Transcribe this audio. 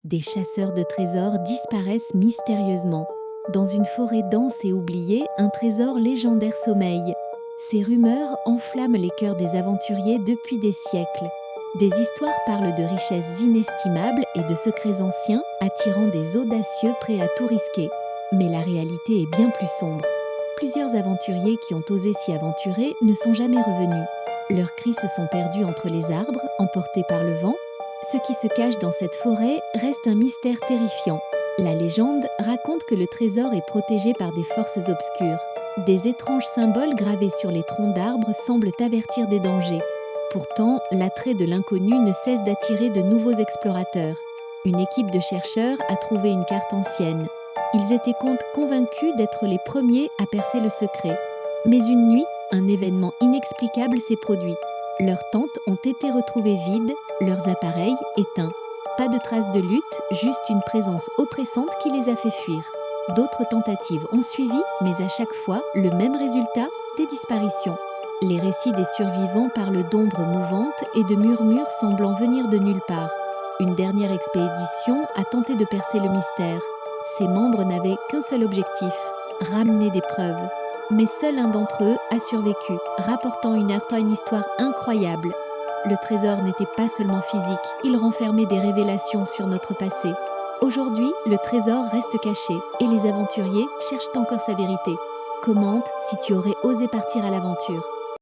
des chasseurs de trésors disparaissent mystérieusement. Dans une forêt dense et oubliée, un trésor légendaire sommeille. Ces rumeurs enflamment les cœurs des aventuriers depuis des siècles. Des histoires parlent de richesses inestimables et de secrets anciens attirant des audacieux prêts à tout risquer. Mais la réalité est bien plus sombre. Plusieurs aventuriers qui ont osé s'y aventurer ne sont jamais revenus. Leurs cris se sont perdus entre les arbres, emportés par le vent. Ce qui se cache dans cette forêt reste un mystère terrifiant. La légende raconte que le trésor est protégé par des forces obscures. Des étranges symboles gravés sur les troncs d'arbres semblent avertir des dangers. Pourtant, l'attrait de l'inconnu ne cesse d'attirer de nouveaux explorateurs. Une équipe de chercheurs a trouvé une carte ancienne. Ils étaient convaincus d'être les premiers à percer le secret. Mais une nuit, un événement inexplicable s'est produit. Leurs tentes ont été retrouvées vides, leurs appareils éteints. Pas de traces de lutte, juste une présence oppressante qui les a fait fuir. D'autres tentatives ont suivi, mais à chaque fois, le même résultat, des disparitions. Les récits des survivants parlent d'ombres mouvantes et de murmures semblant venir de nulle part. Une dernière expédition a tenté de percer le mystère. Ses membres n'avaient qu'un seul objectif, ramener des preuves. Mais seul un d'entre eux a survécu, rapportant une histoire incroyable. Le trésor n'était pas seulement physique, il renfermait des révélations sur notre passé. Aujourd'hui, le trésor reste caché et les aventuriers cherchent encore sa vérité. Commente si tu aurais osé partir à l'aventure.